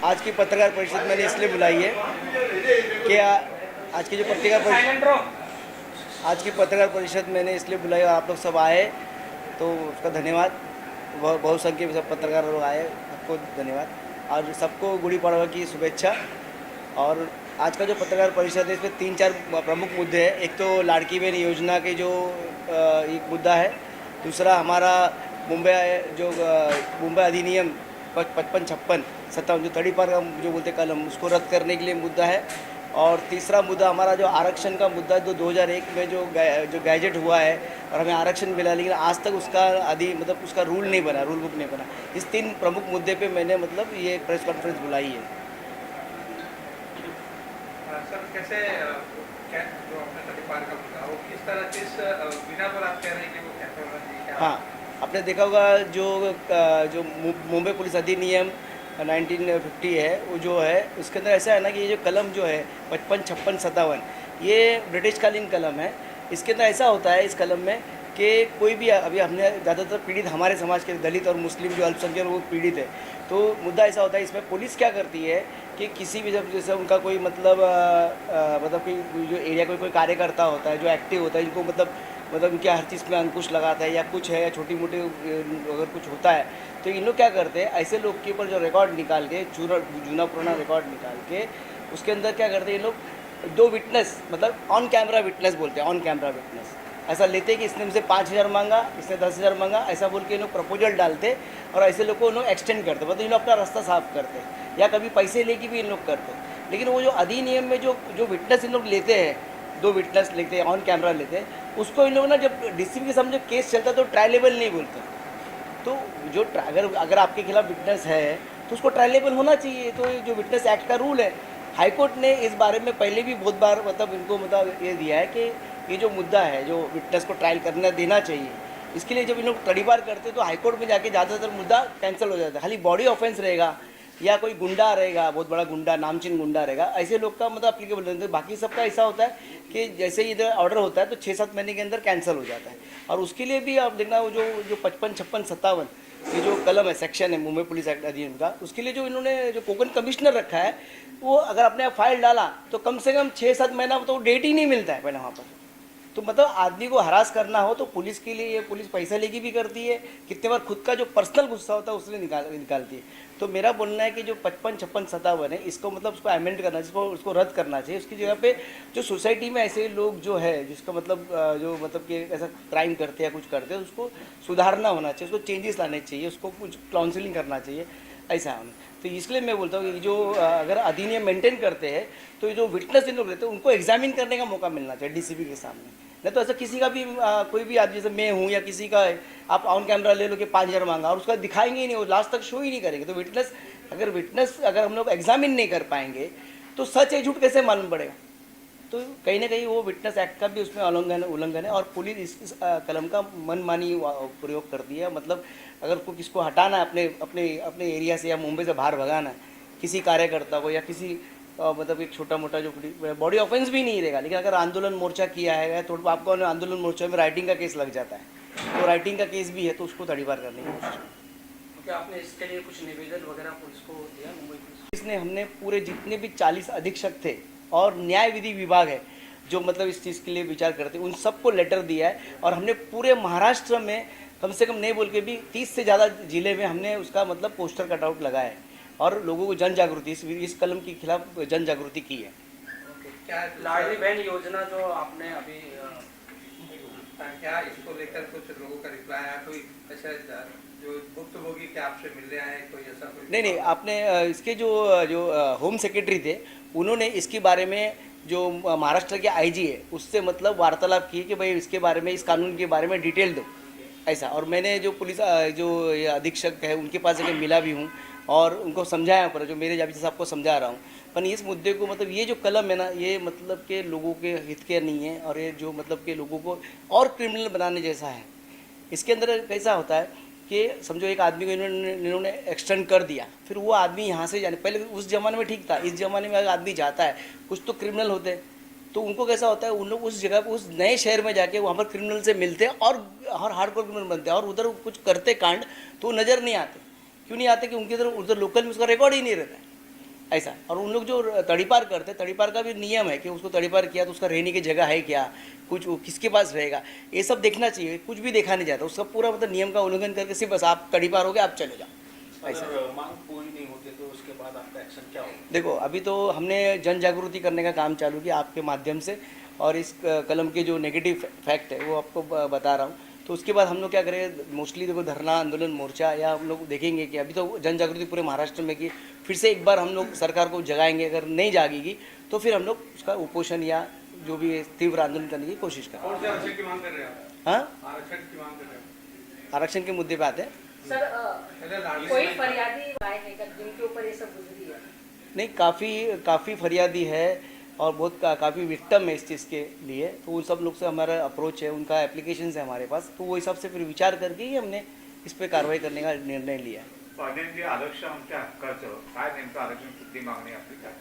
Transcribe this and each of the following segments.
आज की पत्रकार परिषद मैंने इसलिए बुलाई है कि आज की जो आज की पत्रकार परिषद मैंने इसलिए बुलाई और आप लोग सब आए तो उसका धन्यवाद। बहुसंख्य में सब पत्रकार लोग आए, सबको धन्यवाद और सबको गुड़ी पड़वा की शुभेच्छा। और आज का जो पत्रकार परिषद है इसमें 3-4 प्रमुख मुद्दे हैं। एक तो लाड़की बहन योजना के जो एक मुद्दा है, दूसरा हमारा मुंबई अधिनियम 55-56-57 जो 35 का जो बोलते कलम उसको रद्द करने के लिए मुद्दा है। और तीसरा मुद्दा हमारा जो आरक्षण का मुद्दा है, जो 2001 में जो गैजेट हुआ है और हमें आरक्षण मिला, लेकिन आज तक उसका मतलब उसका रूल नहीं बना, रूल बुक नहीं बना। इस 3 प्रमुख मुद्दे पे मैंने मतलब ये प्रेस कॉन्फ्रेंस बुलाई है। सर कैसे जो आपने 35 का मुद्दा वो किस तरह किस बिना पर आप कह रहे हैं कि वो कैसे होना चाहिए? हाँ, आपने देखा होगा जो मुंबई पुलिस अधिनियम 1950 है, वो जो है उसके अंदर ऐसा है ना कि ये जो कलम जो है 55-56-57 ये ब्रिटिशकालीन कलम है। इसके अंदर ऐसा होता है इस कलम में कि कोई भी अभी हमने ज़्यादातर पीड़ित हमारे समाज के दलित और मुस्लिम जो अल्पसंख्यक लोग पीड़ित है, तो मुद्दा ऐसा होता है इसमें पुलिस क्या करती है कि किसी भी जब जैसे उनका कोई मतलब कोई जो एरिया कोई कार्यकर्ता होता है जो एक्टिव होता है, जिनको मतलब उनके हर चीज़ में अंकुश लगाता है या कुछ है या छोटी मोटी अगर कुछ होता है, तो इन लोग क्या करते हैं ऐसे लोग के ऊपर जो रिकॉर्ड निकाल के जूना पुराना रिकॉर्ड निकाल के उसके अंदर क्या करते हैं ये लोग 2 विटनेस मतलब ऑन कैमरा विटनेस बोलते हैं, ऑन कैमरा विटनेस ऐसा लेते हैं कि इसने मुझे 5,000 मांगा, इसने 10,000 मांगा, ऐसा बोल के इन लोग प्रपोजल डालते और ऐसे लोग को इन लोग एक्सटेंड करते, मतलब इन लोग अपना रास्ता साफ करते या कभी पैसे लेके भी इन लोग करते। लेकिन वो जो अधिनियम में जो विटनेस इन लोग लेते हैं, 2 विटनेस लेते हैं, ऑन कैमरा लेते हैं, उसको इन लोग ना जब डीसीपी के सामने केस चलता है तो ट्रायलेबल नहीं बोलते। तो जो अगर आपके खिलाफ विटनेस है तो उसको ट्रायलेबल होना चाहिए। तो जो विटनेस एक्ट का रूल है, हाईकोर्ट ने इस बारे में पहले भी बहुत बार मतलब इनको मतलब ये दिया है कि ये जो मुद्दा है जो विटनेस को ट्रायल करना देना चाहिए, इसके लिए जब इन लोग तड़ीबार करते तो हाईकोर्ट में जाके ज़्यादातर मुद्दा कैंसिल हो जाता है। खाली बॉडी ऑफेंस रहेगा या कोई गुंडा रहेगा, बहुत बड़ा गुंडा, नामचीन गुंडा रहेगा, ऐसे लोग का मतलब अप्लीकेबल रहता है। बाकी सबका ऐसा होता है कि जैसे ही इधर ऑर्डर होता है तो 6-7 महीने के अंदर कैंसिल हो जाता है। और उसके लिए भी आप देखना वो जो 55-56-57 ये जो कलम है, सेक्शन है मुंबई पुलिस एक्ट अधिनियम का, उसके लिए जो इन्होंने जो कोकन कमिश्नर रखा है, वो अगर अपने आप फाइल डाला तो कम से कम 6-7 महीना तो डेट ही नहीं मिलता है पहले वहाँ पर। तो मतलब आदमी को हरास करना हो तो पुलिस के लिए ये पुलिस पैसा लेके भी करती है, कितने बार खुद का जो पर्सनल गुस्सा होता है उसने निकालती है। तो मेरा बोलना है कि जो 55-56-57 है इसको मतलब उसको अमेंड करना चाहिए, उसको रद्द करना चाहिए। उसकी जगह पे जो सोसाइटी में ऐसे लोग जो है जिसका मतलब जो मतलब कि ऐसा क्राइम करते हैं, कुछ करते हैं, उसको सुधारना होना चाहिए, उसको चेंजेस लाने चाहिए, उसको कुछ काउंसलिंग करना चाहिए, ऐसा है। तो इसलिए मैं बोलता हूँ कि जो अगर अधिनियम मेंटेन करते हैं तो जो विटनेस इन लोग रहते हैं उनको एग्जामिन करने का मौका मिलना चाहिए डीसीपी के सामने। नहीं तो ऐसा किसी का भी कोई भी आदमी जैसे मैं हूँ या किसी का है, आप ऑन कैमरा ले लो कि 5,000 मांगा और उसका दिखाएंगे ही नहीं, वो लास्ट तक शो ही नहीं करेंगे। तो विटनेस अगर हम लोग एग्जामिन नहीं कर पाएंगे तो सच है झूठ कैसे मालूम पड़ेगा। तो कहीं ना कहीं वो विटनेस एक्ट का भी उसमें उल्लंघन है। और पुलिस इस कलम का मनमानी प्रयोग करती है। मतलब अगर कोई किसको हटाना है अपने अपने अपने एरिया से या मुंबई से बाहर भगाना है किसी कार्यकर्ता को या किसी मतलब एक छोटा मोटा जो बॉडी ऑफेंस भी नहीं रहेगा, लेकिन अगर आंदोलन मोर्चा किया है तो आपको आंदोलन मोर्चा में राइटिंग का केस लग जाता है, तो राइटिंग का केस भी है तो उसको तड़ीपार करने की कोशिश। क्या आपने इसके लिए कुछ निवेदन वगैरह पुलिस को दिया? मुंबई पुलिस इसने हमने पूरे जितने भी 40 अधीक्षक थे और न्याय विधि विभाग है जो मतलब इस चीज़ के लिए विचार करते हैं, उन सबको लेटर दिया है। और हमने पूरे महाराष्ट्र में कम से कम नहीं बोल के भी 30 से ज़्यादा ज़िले में हमने उसका मतलब पोस्टर कटआउट लगाया है और लोगों को जन जागृति इस कलम के खिलाफ जन जागृति की है। क्या लाडली बहन योजना जो आपने अभी क्या इसको लेकर कुछ लोगों का रिप्लाई आया? कोई ऐसा जो भुक्तभोगी क्या आपसे मिलने आए, कोई ऐसा कोई? नहीं, आपने इसके जो होम सेक्रेटरी थे उन्होंने इसके बारे में जो महाराष्ट्र के आईजी है उससे मतलब वार्तालाप की कि भाई इसके बारे में, इस कानून के बारे में डिटेल दो ऐसा। और मैंने जो पुलिस जो अधीक्षक है उनके पास जाकर मिला भी हूँ और उनको समझाया पर जो मेरे जाबी से आपको समझा रहा हूँ। पर इस मुद्दे को मतलब ये जो कलम है ना, ये मतलब के लोगों के हित के नहीं है और ये जो मतलब के लोगों को और क्रिमिनल बनाने जैसा है। इसके अंदर कैसा होता है कि समझो एक आदमी को इन्होंने एक्सटेंड कर दिया, फिर वो आदमी यहाँ से जाने, पहले उस ज़माने में ठीक था, इस ज़माने में अगर आदमी जाता है कुछ तो क्रिमिनल होते हैं, तो उनको कैसा होता है उन लोग उस जगह पर उस नए शहर में जाके वहाँ पर क्रिमिनल से मिलते हैं और हार्डकोर क्रिमिनल बनते हैं और उधर कुछ करते कांड तो नज़र नहीं आते। क्यों नहीं आते कि उनके उधर लोकल में उसका रिकॉर्ड ही नहीं रहता है। ऐसा। और उन लोग जो तड़ीपार करते, तड़ीपार का भी नियम है कि उसको तड़ीपार किया तो उसका रहने की जगह है क्या, कुछ वो किसके पास रहेगा, ये सब देखना चाहिए। कुछ भी देखा नहीं जाता, उसका पूरा मतलब नियम का उल्लंघन करके सिर्फ बस आप तड़ीपार हो गए, आप चले जाओ ऐसा। अगर मांग पूरी नहीं होती तो उसके बाद आपका एक्शन क्या होगा? देखो अभी तो हमने जन जागृति करने का काम चालू किया आपके माध्यम से, और इस कलम के जो नेगेटिव फैक्ट है वो आपको बता रहा हूँ। तो उसके बाद हम लोग क्या करें, मोस्टली देखो धरना आंदोलन मोर्चा, या हम लोग देखेंगे कि अभी तो जन जागृति पूरे महाराष्ट्र में की, फिर से एक बार हम लोग सरकार को जगाएंगे। अगर नहीं जागेगी तो फिर हम लोग उसका उपोषण या जो भी है तीव्र आंदोलन करने की कोशिश करेंगे। कौन से आरक्षण की मांग कर रहे हैं आप? हाँ, आरक्षण की मांग कर रहे हैं? आरक्षण के मुद्दे पे आते हैं। सर पहले लाडली कोई बहन- फरियादी आए हैं क्या जिनके ऊपर ये सब गुजरी है? नहीं, काफ़ी फरियादी है और बहुत काफ़ी विक्टिम है इस चीज़ के लिए। तो उन सब लोग से हमारा अप्रोच है, उनका एप्लीकेशन है हमारे पास, तो वो हिसाब से फिर विचार करके ही हमने इस पर कार्रवाई करने का निर्णय लिया है। पाटील जे आरक्षण आमच्या हक्काचं काय नेमकं आरक्षण किती मागणी आपली काय?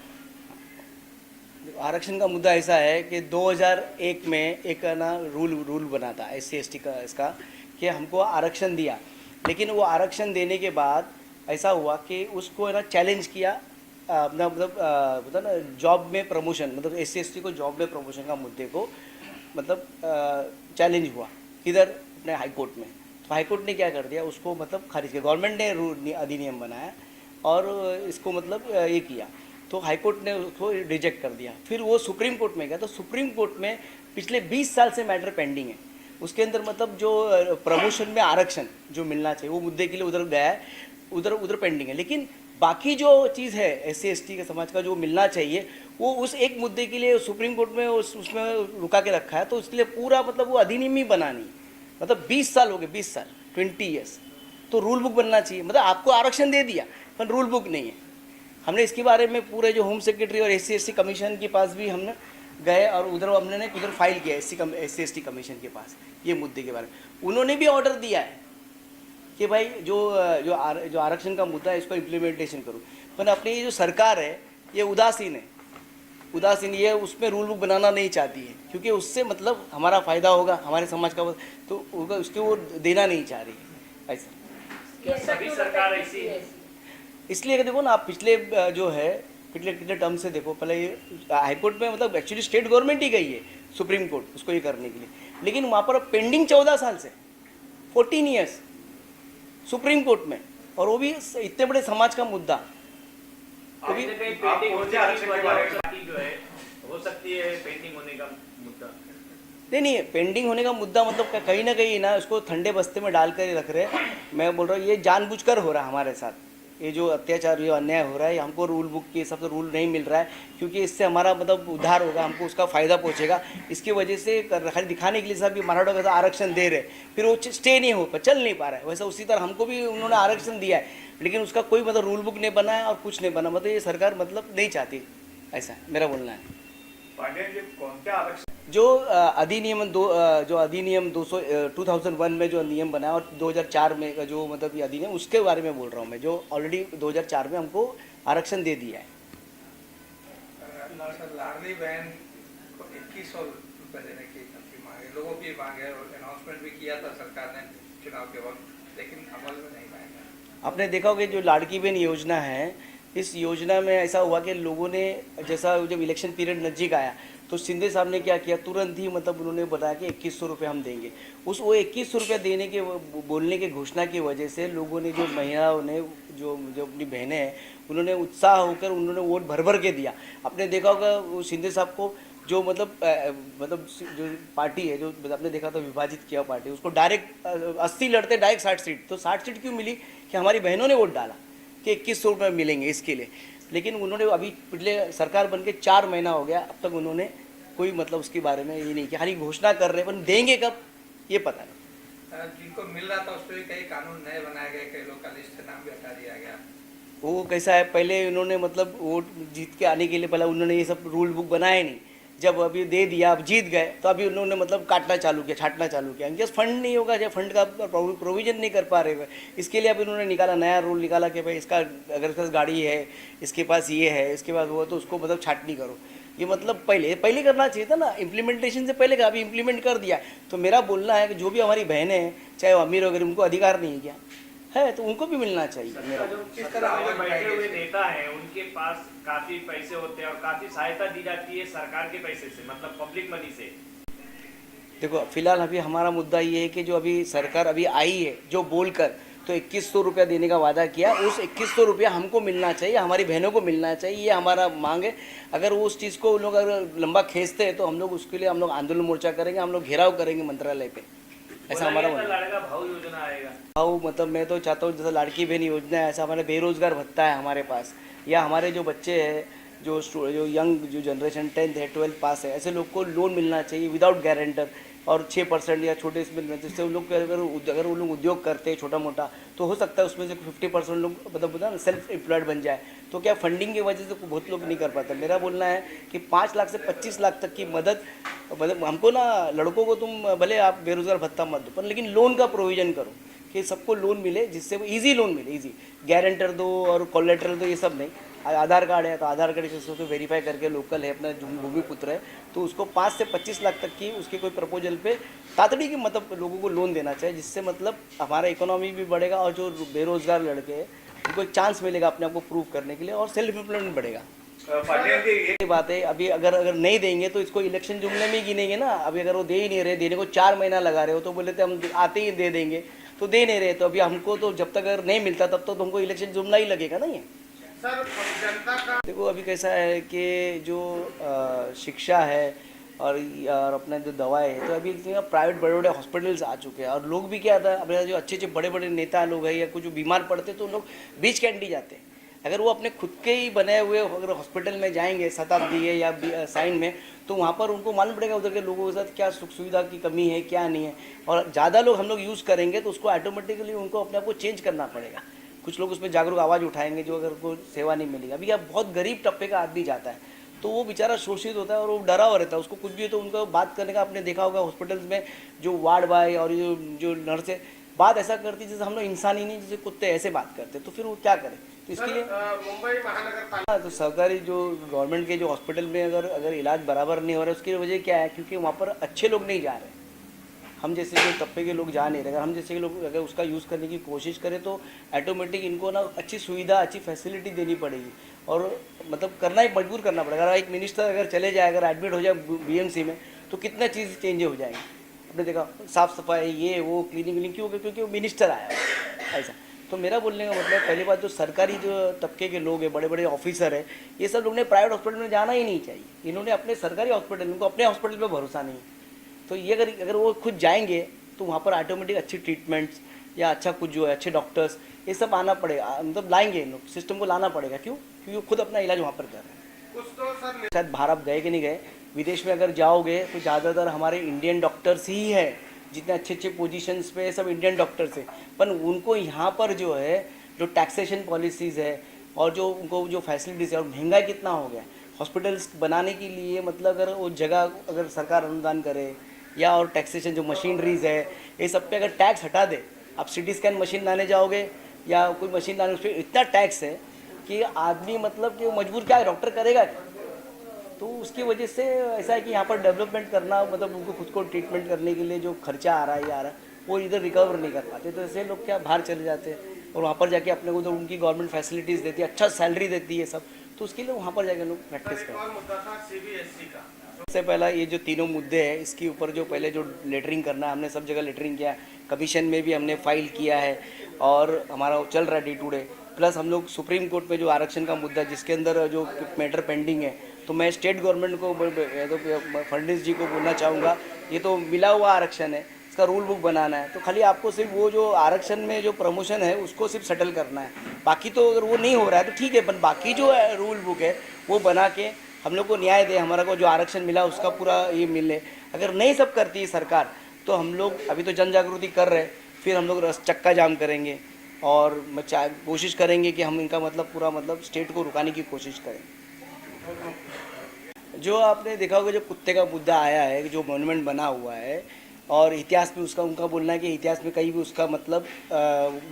आरक्षण का मुद्दा ऐसा है कि 2001 में एक ना रूल बना था SC/ST का, इसका कि हमको आरक्षण दिया, लेकिन वो आरक्षण देने के बाद ऐसा हुआ कि उसको है ना चैलेंज किया अपना मतलब ना जॉब में प्रमोशन, मतलब SC/ST को जॉब में प्रमोशन का मुद्दे को मतलब चैलेंज हुआ इधर अपने हाई कोर्ट में। तो हाई कोर्ट ने क्या कर दिया, उसको मतलब खारिज किया। गवर्नमेंट ने रूल अधिनियम बनाया और इसको मतलब ये किया, तो हाई कोर्ट ने उसको रिजेक्ट कर दिया। फिर वो सुप्रीम कोर्ट में गया, तो सुप्रीम कोर्ट में पिछले 20 साल से मैटर पेंडिंग है। उसके अंदर मतलब जो प्रमोशन में आरक्षण जो मिलना चाहिए वो मुद्दे के लिए उधर गया है, उधर पेंडिंग है। लेकिन बाकी जो चीज़ है SC/ST के समाज का जो मिलना चाहिए वो उस एक मुद्दे के लिए सुप्रीम कोर्ट में उसमें रुका के रखा है। तो उसके लिए पूरा मतलब वो अधिनियम ही बना नहीं, मतलब 20 साल हो गए, 20 साल 20 ईयर्स। तो रूल बुक बनना चाहिए, मतलब आपको आरक्षण दे दिया पर रूल बुक नहीं है। हमने इसके बारे में पूरे जो होम सेक्रेटरी और SC/ST कमीशन के पास भी हमने गए और उधर हमने उधर फाइल किया SC/ST कमीशन के पास ये मुद्दे के बारे में। उन्होंने भी ऑर्डर दिया है कि भाई जो आरक्षण का मुद्दा है इसको इम्प्लीमेंटेशन करो, पर अपनी ये जो सरकार है ये उदासीन है, ये उसमें रूल बुक बनाना नहीं चाहती है, क्योंकि उससे मतलब हमारा फ़ायदा होगा, हमारे समाज का, तो उसके वो देना नहीं चाह रही है ऐसा। क्या सभी सरकार ऐसी है? इसलिए कि देखो ना आप पिछले कितने टर्म से देखो, पहले ये हाईकोर्ट में मतलब एक्चुअली स्टेट गवर्नमेंट ही गई है सुप्रीम कोर्ट उसको ये करने के लिए, लेकिन वहाँ पर पेंडिंग 14 साल से 14 ईयर्स सुप्रीम कोर्ट में, और वो भी इतने बड़े समाज का मुद्दा। वो भी पेंडिंग होने की वजह जो है हो सकती है पेंडिंग होने का मुद्दा। नहीं, पेंडिंग होने का मुद्दा मतलब कहीं ना कहीं ना उसको ठंडे बस्ते में डाल कर रख रहे हैं। मैं बोल रहा हूँ ये जानबूझकर हो रहा है हमारे साथ, ये जो अत्याचार जो अन्याय हो रहा है, हमको रूल बुक के सब रूल नहीं मिल रहा है, क्योंकि इससे हमारा मतलब उद्धार होगा, हमको उसका फ़ायदा पहुंचेगा। इसकी वजह से खाली दिखाने के लिए सब मराठा का आरक्षण दे रहे, फिर वो स्टे नहीं हो पा, चल नहीं पा रहा है। वैसा उसी तरह हमको भी उन्होंने आरक्षण दिया है, लेकिन उसका कोई मतलब रूल बुक नहीं बना है और कुछ नहीं बना, मतलब ये सरकार मतलब नहीं चाहती, ऐसा मेरा बोलना है। पाटील जे कोणत्या आरक्षण जो अधिनियम 2001 में जो नियम बना और 2004 में का जो मतलब ये अधिनियम, उसके बारे में बोल रहा हूँ मैं, जो ऑलरेडी 2004 में हमको आरक्षण दे दिया है। सर, लाडली बहन को 2100 रुपये देने की आपकी मांग है, लोगों की मांग है, और अनाउंसमेंट भी किया था सरकार ने चुनाव के वक्त, लेकिन अमल में नहीं पाएगा। आपने देखा होगा जो लाड़की बहन योजना है, इस योजना में ऐसा हुआ कि लोगों ने, जैसा जब इलेक्शन पीरियड नज़दीक आया तो शिंदे साहब ने क्या किया, तुरंत ही मतलब उन्होंने बताया कि 2100 रुपये हम देंगे। वो 2100 रुपये देने के बोलने के घोषणा की वजह से लोगों ने, जो महिलाओं ने, जो अपनी बहनें हैं, उन्होंने उत्साह होकर उन्होंने वोट भर के दिया। आपने देखा होगा वो शिंदे साहब को जो मतलब जो पार्टी है, जो आपने देखा था विभाजित किया पार्टी, उसको डायरेक्ट 80 लड़ते डायरेक्ट 60 सीट, तो 60 सीट क्यों मिली कि हमारी बहनों ने वोट डाला कि 2100 रुपये मिलेंगे इसके लिए। लेकिन उन्होंने अभी पिछले सरकार बन के 4 महीना हो गया, अब तक उन्होंने कोई मतलब उसके बारे में ये नहीं किया, खाली घोषणा कर रहे हैं, पर देंगे कब ये पता नहीं। जिनको मिल रहा था उस पर कई कानून नए बनाए गए, कई लोग का लिस्ट से नाम भी हटा दिया गया। वो कैसा है, पहले उन्होंने मतलब वोट जीत के आने के लिए पहले उन्होंने ये सब रूल बुक बनाए नहीं, जब अभी दे दिया, अब जीत गए, तो अभी उन्होंने मतलब काटना चालू किया, छाटना चालू किया। इनके फंड नहीं होगा, जब फंड का प्रोविजन नहीं कर पा रहे, इसके लिए अभी उन्होंने निकाला, नया रूल निकाला कि भाई इसका अगर इसके पास गाड़ी है, इसके पास ये है, इसके पास वो, तो उसको मतलब छाटनी करो। ये मतलब पहले करना चाहिए था ना, इम्प्लीमेंटेशन से पहले का, अभी इम्प्लीमेंट कर दिया। तो मेरा बोलना है कि जो भी हमारी बहनें हैं, चाहे वो अमीर वगैरह, उनको अधिकार नहीं है क्या, है तो उनको भी मिलना चाहिए मेरा। जो किस तरह के बैठे हुए नेता हैं उनके पास काफी पैसे होते हैं और काफी सहायता दी जाती है सरकार के पैसे से, मतलब पब्लिक मनी से। देखो फिलहाल अभी हमारा मुद्दा ये है कि जो अभी सरकार अभी आई है जो बोलकर तो 2100 रुपया देने का वादा किया, उस 2100 रुपया हमको मिलना चाहिए, हमारी बहनों को मिलना चाहिए, ये हमारा मांग है। अगर वो उस चीज़ को उन लोग अगर लंबा खींचते हैं तो हम लोग उसके लिए हम लोग आंदोलन मोर्चा करेंगे, हम लोग घेराव करेंगे मंत्रालय पे, ऐसा हमारा बोला गया था लाड़का भाऊ योजना आएगा। भाव मतलब मैं तो चाहता हूँ जैसा लाड़की बहन योजना है ऐसा हमारे बेरोजगार भत्ता है हमारे पास, या हमारे जो बच्चे हैं जो यंग जो जनरेशन 10th है 12th पास है ऐसे लोग को लोन मिलना चाहिए विदाउट गारंटर और 6% या छोटे इसमें, जिससे उन लोग अगर वो लोग उद्योग करते हैं छोटा मोटा तो हो सकता है उसमें से 50% लोग मतलब ना सेल्फ एम्प्लॉयड बन जाए। तो क्या फंडिंग की वजह से बहुत लोग नहीं कर पाते। मेरा बोलना है कि 5 लाख से 25 लाख तक की मदद मतलब हमको ना, लड़कों को तुम भले आप बेरोजगार भत्ता मत दो पर लेकिन लोन का प्रोविज़न करो कि सबको लोन मिले, जिससे वो ईजी लोन मिले, ईजी गारंटर दो और कोलेटरल दो, ये सब नहीं। आधार कार्ड है तो आधार कार्ड से उसको वेरीफाई करके लोकल है अपना जो भूमिपुत्र है तो उसको 5 से 25 लाख तक की उसके कोई प्रपोजल पे तातड़ी की मतलब लोगों को लोन देना चाहिए, जिससे मतलब हमारा इकोनॉमी भी बढ़ेगा और जो बेरोजगार लड़के हैं उनको एक चांस मिलेगा अपने आप को प्रूव करने के लिए और सेल्फ एम्प्लॉयमेंट बढ़ेगा। पाटिल जी ये बात है अभी अगर नहीं देंगे तो इसको इलेक्शन जुमले में ही गिनेंगे ना। अभी अगर वो दे ही नहीं रहे, देने को 4 महीना लगा रहे हो तो बोले थे हम आते ही दे देंगे, तो दे नहीं रहे। तो अभी हमको तो जब तक अगर नहीं मिलता तब तो हमको इलेक्शन जुमला ही लगेगा ना ये। सर जनता का देखो अभी कैसा है कि जो शिक्षा है और अपना जो दवाएं है तो अभी प्राइवेट बड़े बड़े हॉस्पिटल्स आ चुके हैं और लोग भी क्या था अभी जो अच्छे अच्छे बड़े बड़े नेता लोग हैं या कुछ जो बीमार पड़ते तो लोग बीच कैंडी जाते हैं। अगर वो अपने खुद के ही बनाए हुए अगर हॉस्पिटल में जाएंगे शताब्दी है या साइन में तो वहाँ पर उनको मालूम पड़ेगा उधर के लोगों के साथ क्या सुख सुविधा की कमी है क्या नहीं है। और ज़्यादा लोग हम लोग यूज़ करेंगे तो उसको ऑटोमेटिकली उनको अपने आप को चेंज करना पड़ेगा। कुछ लोग उसमें जागरूक आवाज़ उठाएंगे जो अगर कोई सेवा नहीं मिलेगी। अभी आप बहुत गरीब टप्पे का आदमी जाता है तो वो बेचारा शोषित होता है और वो डरा हुआ रहता है, उसको कुछ भी तो उनको बात करने का आपने देखा होगा हॉस्पिटल्स में जो वार्ड बॉय और जो नर्स है बात ऐसा करती जैसे हम लोग इंसान ही नहीं, जैसे कुत्ते ऐसे बात करते, तो फिर वो क्या करें। तो इसके लिए मुंबई महानगर तो सरकारी जो गवर्नमेंट के जो हॉस्पिटल में अगर इलाज बराबर नहीं हो रहा है उसकी वजह क्या है, क्योंकि वहाँ पर अच्छे लोग नहीं जा रहे, हम जैसे जो तबके के लोग जा नहीं रहे। अगर हम जैसे के लोग अगर उसका यूज़ करने की कोशिश करें तो ऑटोमेटिक इनको ना अच्छी सुविधा अच्छी फैसिलिटी देनी पड़ेगी और मतलब करना ही मजबूर करना पड़ेगा। अगर एक मिनिस्टर अगर चले जाए अगर एडमिट हो जाए बीएमसी में तो कितना चीज़ चेंज हो जाएंगी। आपने देखा साफ़ सफाई ये वो क्लीनिंग क्यों, क्योंकि वो मिनिस्टर आया ऐसा। तो मेरा बोलने का मतलब पहली बात जो सरकारी जो तबके के लोग हैं बड़े बड़े ऑफिसर हैं ये सब लोग ने प्राइवेट हॉस्पिटल में जाना ही नहीं चाहिए। इन्होंने अपने सरकारी हॉस्पिटल उनको अपने हॉस्पिटल पर भरोसा नहीं है। तो ये अगर वो खुद जाएंगे तो वहाँ पर ऑटोमेटिक अच्छी ट्रीटमेंट्स या अच्छा कुछ जो है अच्छे डॉक्टर्स ये सब आना पड़ेगा, मतलब लाएंगे इन लोग सिस्टम को लाना पड़ेगा। क्यों? क्योंकि खुद अपना इलाज वहाँ पर कर रहे हैं। कुछ तो सर शायद बाहर आप गए कि नहीं गए, विदेश में अगर जाओगे तो ज़्यादातर हमारे इंडियन डॉक्टर्स ही है, जितने अच्छे अच्छे पोजीशंस पे सब इंडियन डॉक्टर्स हैं। पर उनको यहाँ पर जो है जो टैक्सेशन पॉलिसीज़ है और जो उनको जो फैसिलिटीज़ है और महंगाई कितना हो गया हॉस्पिटल्स बनाने के लिए, मतलब अगर वो जगह अगर सरकार अनुदान करे या और टैक्सेशन जो मशीनरीज है ये सब पे अगर टैक्स हटा दे, आप सिटी स्कैन मशीन लाने जाओगे या कोई मशीन लाने उस पर इतना टैक्स है कि आदमी मतलब कि वो मजबूर क्या डॉक्टर करेगा क्या। तो उसकी वजह से ऐसा है कि यहाँ पर डेवलपमेंट करना मतलब उनको खुद को ट्रीटमेंट करने के लिए जो खर्चा आ रहा है या आ रहा है वो इधर रिकवर नहीं कर पाते। तो ऐसे लोग क्या बाहर चले जाते हैं और वहाँ पर जाके अपने को तो उनकी गवर्नमेंट फैसिलिटीज़ देती है, अच्छा सैलरी देती है सब, तो उसके लिए वहाँ पर जाके लोग प्रैक्टिस करते हैं। और मुद्दा था सीबीएसई का। सबसे पहला ये जो तीनों मुद्दे हैं इसके ऊपर जो पहले जो लेटरिंग करना है हमने सब जगह लेटरिंग किया है, कमीशन में भी हमने फाइल किया है और हमारा चल रहा है डे टू डे। प्लस हम लोग सुप्रीम कोर्ट में जो आरक्षण का मुद्दा जिसके अंदर जो मैटर पेंडिंग है तो मैं स्टेट गवर्नमेंट को तो फडणवीस जी को बोलना चाहूँगा ये तो मिला हुआ आरक्षण है, इसका रूल बुक बनाना है। तो खाली आपको सिर्फ वो जो आरक्षण में जो प्रमोशन है उसको सिर्फ सेटल करना है, बाकी तो अगर वो नहीं हो रहा है तो ठीक है, पर बाकी जो है रूल बुक है वो बना के हम लोग को न्याय दे, हमारा को जो आरक्षण मिला उसका पूरा ये मिले। अगर नहीं सब करती है सरकार तो हम लोग अभी तो जन जागृति कर रहे हैं, फिर हम लोग चक्का जाम करेंगे और कोशिश करेंगे कि हम इनका मतलब पूरा मतलब स्टेट को रुकाने की कोशिश करें। जो आपने देखा होगा जो कुत्ते का मुद्दा आया है जो मॉन्यूमेंट बना हुआ है और इतिहास में उसका उनका बोलना है कि इतिहास में कहीं भी उसका मतलब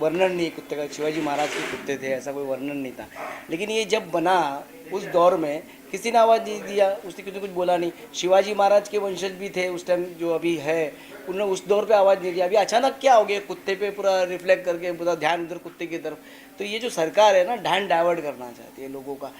वर्णन नहीं है कुत्ते का, शिवाजी महाराज के कुत्ते थे ऐसा कोई वर्णन नहीं था। लेकिन ये जब बना उस दौर में किसी ने आवाज़ नहीं दिया, उसने किसी कुछ बोला नहीं। शिवाजी महाराज के वंशज भी थे उस टाइम जो अभी है उन्होंने उस दौर पे आवाज़ नहीं दी। अभी अचानक क्या हो गया, कुत्ते पे पूरा रिफ्लेक्ट करके पूरा ध्यान उधर कुत्ते की तरफ। तो ये जो सरकार है ना, ध्यान डाइवर्ट करना चाहती है लोगों का।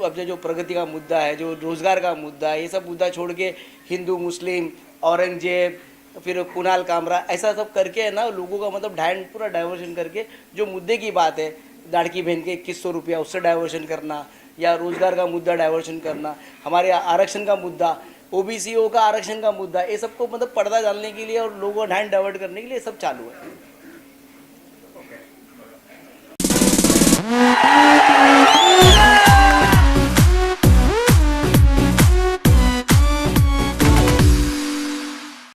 अब जो प्रगति का मुद्दा है, जो रोज़गार का मुद्दा है, ये सब मुद्दा छोड़ के हिंदू मुस्लिम औरंगजेब फिर कुणाल कामरा ऐसा सब करके है ना, लोगों का मतलब ध्यान पूरा डाइवर्शन करके जो मुद्दे की बात है, लाड़की बहन के 2100 रुपया उससे डाइवर्शन करना, या रोज़गार का मुद्दा डाइवर्शन करना, हमारे आरक्षण का मुद्दा, ओबीसीओ का आरक्षण का मुद्दा, ये सबको मतलब पर्दा डालने के लिए और लोगों का ध्यान डाइवर्ट करने के लिए सब चालू है।